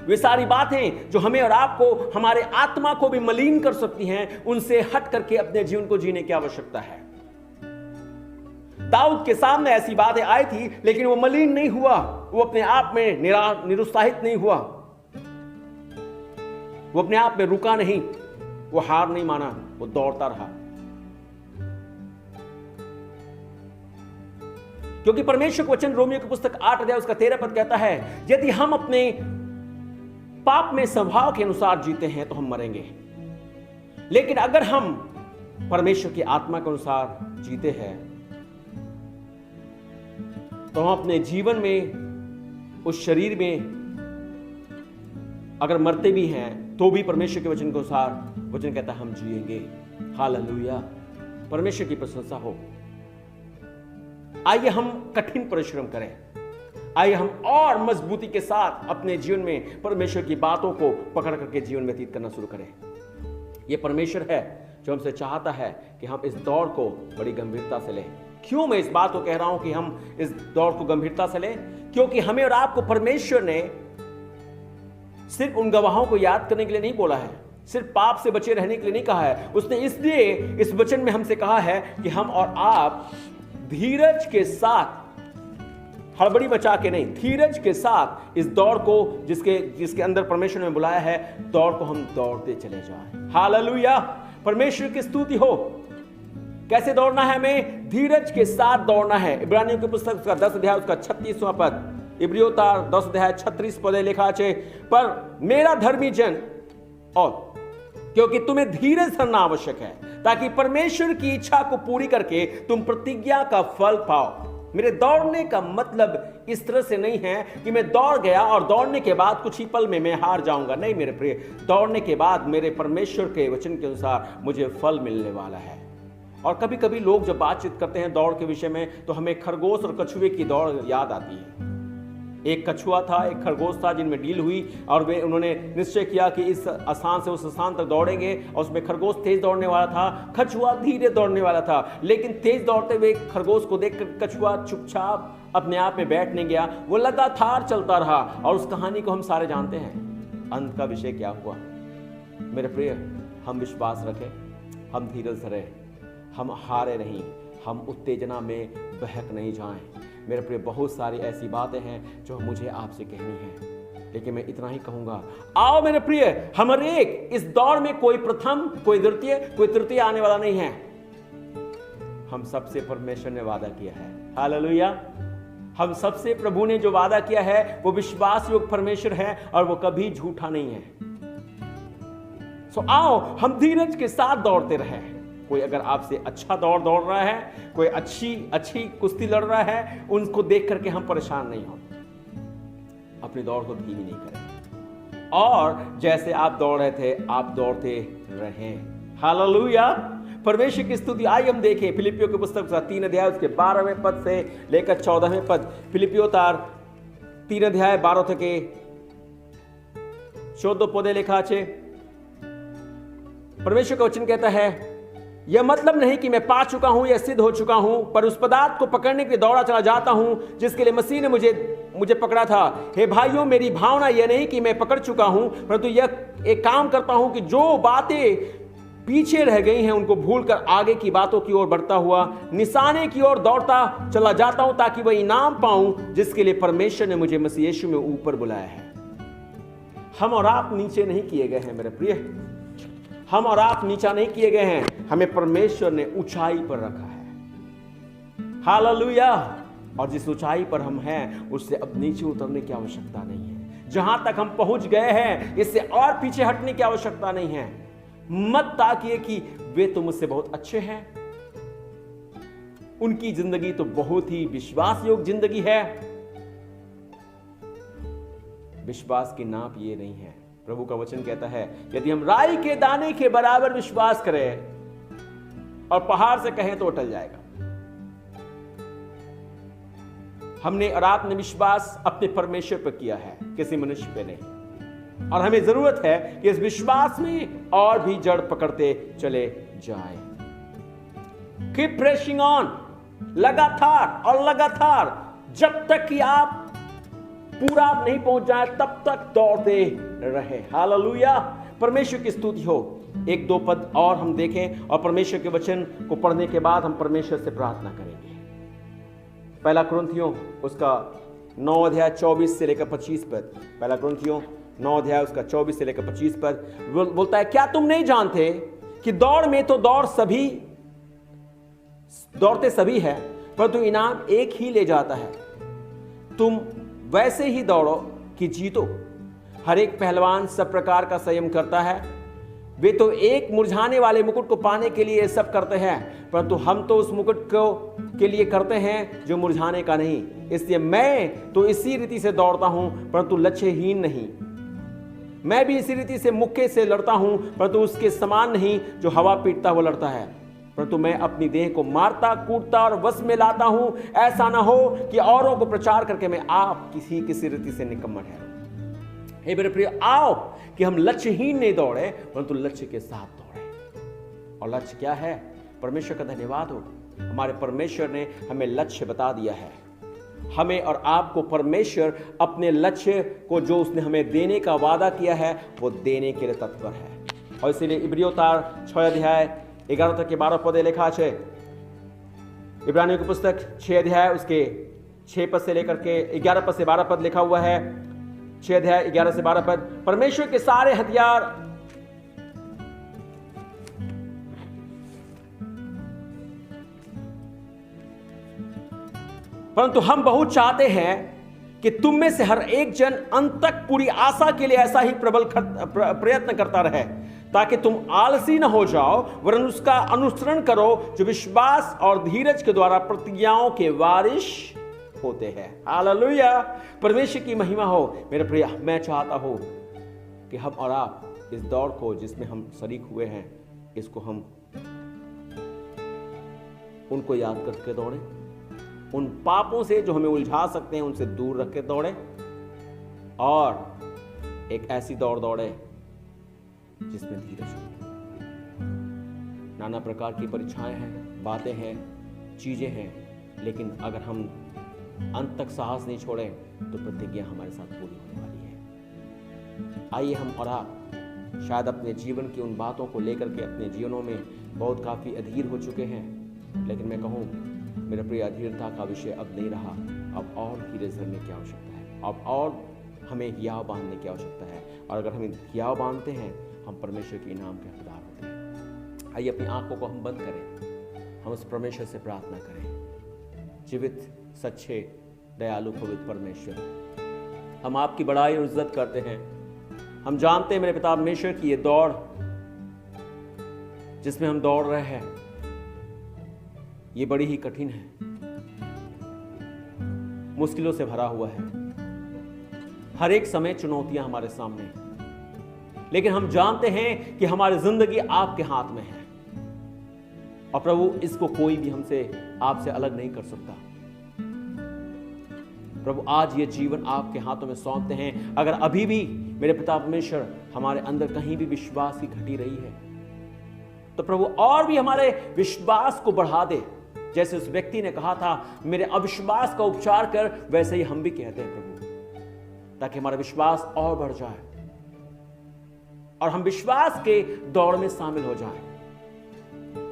वे सारी बातें जो हमें और आपको, हमारे आत्मा को भी मलिन कर सकती हैं, उनसे हट करके अपने जीवन को जीने की आवश्यकता है। दाऊद के सामने ऐसी बातें आई थी, लेकिन वो मलिन नहीं हुआ, वो अपने आप में निरुत्साहित नहीं हुआ, वो अपने आप में रुका नहीं, वो हार नहीं माना, वो दौड़ता रहा। क्योंकि परमेश्वर का वचन रोमियो की पुस्तक 8 अध्याय उसका 13 पद कहता है, यदि हम अपने पाप में स्वभाव के अनुसार जीते हैं तो हम मरेंगे, लेकिन अगर हम परमेश्वर की आत्मा के अनुसार जीते हैं तो हम अपने जीवन में उस शरीर में अगर मरते भी हैं तो भी परमेश्वर के वचन के अनुसार वचन कहता है हम जिएंगे। हालेलुया, परमेश्वर की प्रशंसा हो। आइए हम कठिन परिश्रम करें, आइए हम और मजबूती के साथ अपने जीवन में परमेश्वर की बातों को पकड़ करके जीवन व्यतीत करना शुरू करें। यह परमेश्वर है जो हमसे चाहता है कि हम इस दौड़ को बड़ी गंभीरता से लें। क्यों मैं इस बात को कह रहा हूं कि हम इस दौड़ को गंभीरता से लें? क्योंकि हमें और आपको परमेश्वर ने सिर्फ उन गवाहों को याद करने के लिए नहीं बोला है, सिर्फ पाप से बचे रहने के लिए नहीं कहा है। उसने इसलिए इस वचन में हमसे कहा है कि हम और आप धीरज के साथ, हड़बड़ी मचा के नहीं, धीरज के साथ इस दौड़ को जिसके अंदर परमेश्वर ने बुलाया है, दौड़ को हम दौड़ते चले जाएं। हालेलुया, परमेश्वर की स्तुति हो। कैसे दौड़ना है? हमें धीरज के साथ दौड़ना है। इब्रानियों की पुस्तक उसका 10 अध्याय उसका 36वां पद, इब्रियोतार 10 अध्याय 36 पदे लिखा है, पर मेरा धर्मी जन, और क्योंकि तुम्हें धीरज धरना आवश्यक है ताकि परमेश्वर की इच्छा को पूरी करके तुम प्रतिज्ञा का फल पाओ। मेरे दौड़ने का मतलब इस तरह से नहीं है कि मैं दौड़ गया और दौड़ने के बाद कुछ ही पल में मैं हार जाऊंगा। नहीं मेरे प्रिय, दौड़ने के बाद मेरे परमेश्वर के वचन के अनुसार मुझे फल मिलने वाला है। और कभी कभी लोग जब बातचीत करते हैं दौड़ के विषय में तो हमें खरगोश और कछुए की दौड़ याद आती है। एक कछुआ था, एक खरगोश था, जिनमें डील हुई और उन्होंने निश्चय किया कि इस स्थान से उस स्थान तक दौड़ेंगे। और उसमें खरगोश तेज दौड़ने वाला था, कछुआ धीरे दौड़ने वाला था। लेकिन तेज दौड़ते हुए खरगोश को देखकर कछुआ चुपचाप अपने आप में बैठ नहीं गया, वो लगातार चलता रहा। और उस कहानी को हम सारे जानते हैं। अंत का विषय क्या हुआ? मेरे प्रिय, हम विश्वास रखें, हम धीरज धरें, हम हारे नहीं, हम उत्तेजना में बहक नहीं जाएं। मेरे प्रिय, बहुत सारी ऐसी बातें हैं जो मुझे आपसे कहनी है। लेकिन मैं इतना ही कहूंगा, आओ मेरे प्रिय, हम हर एक इस दौड़ में कोई प्रथम, कोई द्वितीय, कोई तृतीय आने वाला नहीं है। हम सबसे परमेश्वर ने वादा किया है, हालेलुया। हम सबसे प्रभु ने जो वादा किया है वो विश्वास योग्य परमेश्वर है और वो कभी झूठा नहीं है। सो आओ हम धीरज के साथ दौड़ते रहे। कोई अगर आपसे अच्छा दौड़ रहा है, कोई अच्छी कुश्ती लड़ रहा है, उनको देख करके हम परेशान नहीं हो, अपनी दौड़ को धीमी नहीं करें, और जैसे आप दौड़ रहे थे आप दौड़ते रहें। हालेलुया, परमेश्वर की स्तुति। आइए हम देखें फिलिपियों की पुस्तक 3 अध्याय उसके 12वें पद से लेकर 14वें पद। फिलिपियों 3 अध्याय 12 থেকে 14 पदे लिखा है। परमेश्वर का वचन कहता है, यह मतलब नहीं कि मैं पा चुका हूं या सिद्ध हो चुका हूं, पर उस पदार्थ को पकड़ने के लिए दौड़ा चला जाता हूं जिसके लिए मसीह ने मुझे पकड़ा था। हे भाइयों, मेरी भावना यह नहीं कि मैं पकड़ चुका हूं, परंतु यह एक काम करता हूं कि जो बातें पीछे रह गई हैं उनको भूलकर आगे की बातों की ओर बढ़ता हुआ निशाने की ओर दौड़ता चला जाता हूं, ताकि वह इनाम पाऊं जिसके लिए परमेश्वर ने मुझे मसीह यीशु में ऊपर बुलाया है। हम और आप नीचे नहीं किए गए हैं मेरे प्रिय, हम और आप नीचा नहीं किए गए हैं, हमें परमेश्वर ने ऊंचाई पर रखा है। हालेलुया। और जिस ऊंचाई पर हम हैं उससे अब नीचे उतरने की आवश्यकता नहीं है। जहां तक हम पहुंच गए हैं इससे और पीछे हटने की आवश्यकता नहीं है। मत ताकिए कि वे तो मुझसे बहुत अच्छे हैं, उनकी जिंदगी तो बहुत ही विश्वास योग्य जिंदगी है। विश्वास की नाप ये नहीं है। प्रभु का वचन कहता है, यदि हम राई के दाने के बराबर विश्वास करें और पहाड़ से कहें तो टल जाएगा। हमने और आपने विश्वास अपने परमेश्वर पर किया है, किसी मनुष्य पे नहीं, और हमें जरूरत है कि इस विश्वास में और भी जड़ पकड़ते चले जाएं। कीप प्रेसिंग ऑन, लगातार और लगातार, जब तक कि आप पूरा नहीं पहुंच जाए तब तक दौड़ते रहे। हालेलुया, परमेश्वर की स्तुति हो। 1-2 पद और हम देखें और परमेश्वर के वचन को पढ़ने के बाद हम परमेश्वर से प्रार्थना करेंगे। पहला कुरिन्थियों उसका 9 अध्याय 24 से लेकर 25 पद। पहला कुरिन्थियों 9 अध्याय उसका 24 से लेकर 25 पद बोलता है, क्या तुम नहीं जानते कि दौड़ में तो दौड़ते सभी है, परंतु इनाम एक ही ले जाता है। तुम वैसे ही दौड़ो कि जीतो। हर एक पहलवान सब प्रकार का संयम करता है। वे तो एक मुरझाने वाले मुकुट को पाने के लिए सब करते हैं, परंतु हम तो उस मुकुट के लिए करते हैं जो मुरझाने का नहीं। इसलिए मैं तो इसी रीति से दौड़ता हूं, परंतु लक्ष्यहीन नहीं। मैं भी इसी रीति से मुक्के से लड़ता हूं, परंतु उसके समान नहीं जो हवा पीटता हुआ लड़ता है, परंतु मैं अपनी देह को मारता कूटता और वश में लाता हूं, ऐसा ना हो कि औरों को प्रचार करके मैं आप किसी रीति से निकम्मा ठहरूं। हे मेरे प्रिय, आओ कि हम लक्ष्यहीन नहीं दौड़े, परंतु लक्ष्य के साथ दौड़े। और लक्ष्य क्या है? परमेश्वर का धन्यवाद हो, हमारे परमेश्वर ने हमें लक्ष्य बता दिया है। हमें और आपको परमेश्वर अपने लक्ष्य को जो उसने हमें देने का वादा किया है वो देने के लिए तत्पर है। और इसीलिए इब्रियों 6 अध्याय 11 तक के 12 पदे लिखा है। इब्रानियों की पुस्तक 6 अध्याय उसके 6 पद से लेकर के 11 पद से 12 पद लिखा हुआ है। 6 अध्याय 11 से 12 पद, परमेश्वर के सारे हथियार परंतु हम बहुत चाहते हैं कि तुम में से हर एक जन अंत तक पूरी आशा के लिए ऐसा ही प्रबल प्रयत्न करता रहे, ताकि तुम आलसी न हो जाओ, वरन उसका अनुसरण करो जो विश्वास और धीरज के द्वारा प्रतिज्ञाओं के वारिस होते हैं। हालेलुया, परमेश्वर की महिमा हो। मेरे प्रिय, मैं चाहता हूं कि हम और आप इस दौड़ को जिसमें हम शरीक हुए हैं, इसको हम उनको याद करके दौड़े, उन पापों से जो हमें उलझा सकते हैं उनसे दूर रख के दौड़े, और एक ऐसी दौड़ दौड़े जिसमें धीरज हो। नाना प्रकार की परीक्षाएं हैं, बातें हैं, चीजें हैं, लेकिन अगर हम अंत तक साहस नहीं छोड़ें तो प्रतिज्ञा हमारे साथ पूरी होने वाली है। आइए हम और आप शायद अपने जीवन की उन बातों को लेकर के अपने जीवनों में बहुत काफी अधीर हो चुके हैं, लेकिन मैं कहूँ मेरे प्रिय, अधीरता का विषय अब नहीं रहा। अब और धीरज धरने की आवश्यकता है। अब और हमें हियाव बांधने की आवश्यकता है, और अगर हम हियाव बांधते हैं हम परमेश्वर के इनाम के हकदार होते हैं। आइए अपनी आंखों को हम बंद करें, हम उस परमेश्वर से प्रार्थना करें। जीवित, सच्चे, दयालु, पवित्र परमेश्वर, हम आपकी बड़ाई और इज्जत करते हैं। हम जानते हैं मेरे पिता परमेश्वर की ये दौड़ जिसमें हम दौड़ रहे हैं ये बड़ी ही कठिन है, मुश्किलों से भरा हुआ है। हर एक समय चुनौतियां हमारे सामने हैं, लेकिन हम जानते हैं कि हमारी जिंदगी आपके हाथ में है, और प्रभु इसको कोई भी हमसे आपसे अलग नहीं कर सकता। प्रभु आज ये जीवन आपके हाथों में सौंपते हैं। अगर अभी भी मेरे पिता परमेश्वर हमारे अंदर कहीं भी विश्वास की घटी रही है तो प्रभु और भी हमारे विश्वास को बढ़ा दे। जैसे उस व्यक्ति ने कहा था मेरे अविश्वास का उपचार कर, वैसे ही हम भी कहते हैं प्रभु, ताकि हमारा विश्वास और बढ़ जाए और हम विश्वास के दौड़ में शामिल हो जाएं।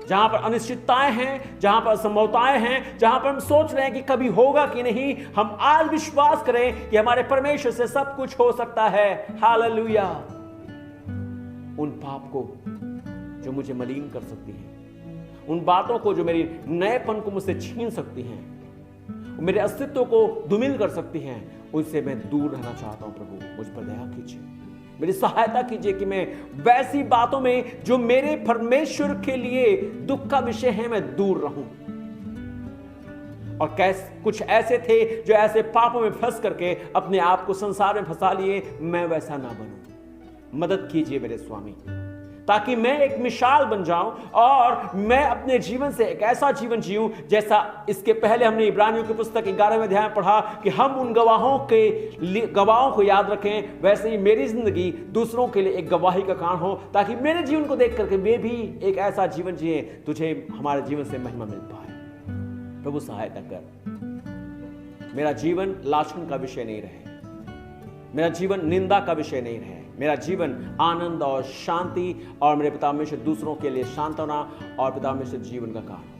जहां पर अनिश्चितताएं हैं, जहां पर असंभवताएं हैं, जहां पर हम सोच रहे हैं कि कभी होगा कि नहीं, हम आज विश्वास करें कि हमारे परमेश्वर से सब कुछ हो सकता है। हालेलुया। उन पाप को जो मुझे मलिन कर सकती है, उन बातों को जो मेरी नएपन को मुझसे छीन सकती हैं, मेरे अस्तित्व को धूमिल कर सकती हैं, उनसे मैं दूर रहना चाहता हूं। प्रभु मुझ पर दया कीजिए, मेरी सहायता कीजिए कि मैं वैसी बातों में जो मेरे परमेश्वर के लिए दुख का विषय है मैं दूर रहूं। और कुछ ऐसे थे जो ऐसे पापों में फंस करके अपने आप को संसार में फंसा लिए, मैं वैसा ना बनूं। मदद कीजिए मेरे स्वामी, ताकि मैं एक मिसाल बन जाऊं और मैं अपने जीवन से एक ऐसा जीवन जीऊं जैसा इसके पहले हमने इब्रानियों की पुस्तक 11वें अध्याय में पढ़ा कि हम उन गवाहों को याद रखें। वैसे ही मेरी जिंदगी दूसरों के लिए एक गवाही का कारण हो, ताकि मेरे जीवन को देख करके वे भी एक ऐसा जीवन जिए तुझे हमारे जीवन से महिमा मिल पाए। प्रभु सहायता कर, मेरा जीवन लाछन का विषय नहीं रहे, मेरा जीवन निंदा का विषय नहीं रहे, मेरा जीवन आनंद और शांति और मेरे पिता परमेश्वर दूसरों के लिए सांत्वना और पिता परमेश्वर जीवन का कारण।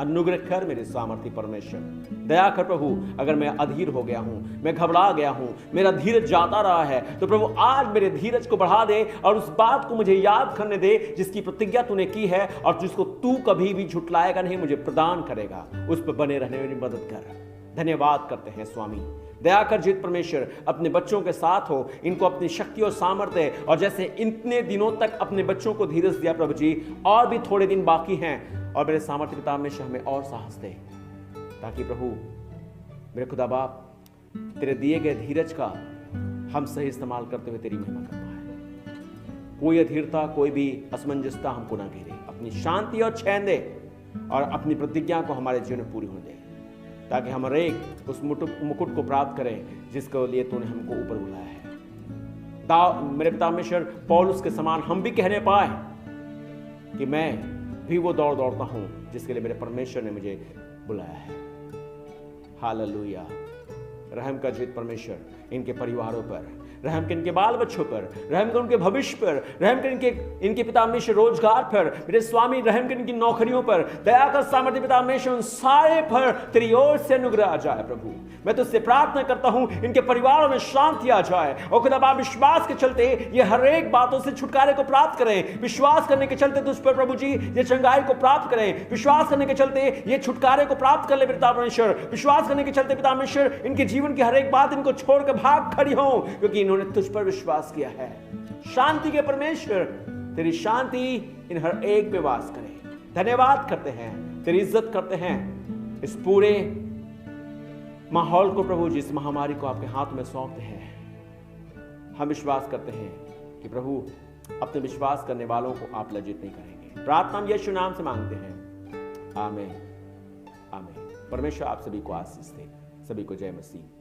अनुग्रह कर मेरे सामर्थी परमेश्वर, दया कर प्रभु। अगर मैं अधीर हो गया हूं, मैं घबरा गया हूं, मेरा धीरज जाता रहा है, तो प्रभु आज मेरे धीरज को बढ़ा दे और उस बात को मुझे याद करने दे जिसकी प्रतिज्ञा तूने की है और जिसको तू कभी भी झुटलाएगा नहीं, मुझे प्रदान करेगा। उस पर बने रहने में मदद कर। धन्यवाद करते हैं स्वामी। दया कर जीवित परमेश्वर अपने बच्चों के साथ हो, इनको अपनी शक्ति और सामर्थ्य, और जैसे इतने दिनों तक अपने बच्चों को धीरज दिया प्रभु जी, और भी थोड़े दिन बाकी हैं, और मेरे सामर्थ्य पिता परमेश्वर हमें और साहस दे, ताकि प्रभु मेरे खुदा बाप तेरे दिए गए धीरज का हम सही इस्तेमाल करते हुए तेरी महिमा कर पाए। कोई अधीरता, कोई भी असमंजसता हमको ना घेरे। अपनी शांति और चैन दे और अपनी प्रतिज्ञा को हमारे जीवन में पूरी होने दे, ताकि हम एक उस मुकुट को प्राप्त करें जिसके लिए तूने हमको ऊपर बुलाया है। मेरे पिता परमेश्वर पौलुस के समान हम भी कहने पाए कि मैं भी वो दौड़ दौड़ता हूं जिसके लिए मेरे परमेश्वर ने मुझे बुलाया है। हालेलुया। रहम कर जीवित परमेश्वर इनके परिवारों पर, रहम कर इनके बाल बच्चों पर, रहम कर उनके भविष्य पर, रहम कर इनके पिता परमेश्वर रोजगार पर, मेरे स्वामी रहम कर इनकी नौकरियों पर, दया कर सामर्थ्य पिता परमेश्वर उन सारे पर तेरी ओर से अनुग्रह आ जाए। प्रभु मैं तुझसे प्रार्थना करता हूं इनके परिवारों में शांति आ जाए, और खुदा बाप विश्वास के चलते ये हर एक बातों से छुटकारे को प्राप्त करें। विश्वास करने के चलते तुझ पर प्रभु जी ये चंगाई को प्राप्त करें। विश्वास करने के चलते ये छुटकारे को प्राप्त कर ले पिता परमेश्वर। विश्वास करने के चलते पिता परमेश्वर इनके जीवन की हर एक बात इनको छोड़कर भाग खड़ी हो, क्योंकि इन्होंने तुझ पर विश्वास किया है। शांति के परमेश्वर तेरी शांति इन हर एक पे वास करे। धन्यवाद करते हैं, तेरी इज्जत करते हैं। इस पूरे माहौल को प्रभु जी, इस महामारी को आपके हाथ में सौंपते हैं। हम विश्वास करते हैं कि प्रभु अपने विश्वास करने वालों को आप लज्जित नहीं करेंगे। प्रार्थना हम यीशु नाम से मांगते हैं, आमीन आमीन। परमेश्वर आप सभी को आशीष दे। सभी को जय मसीह।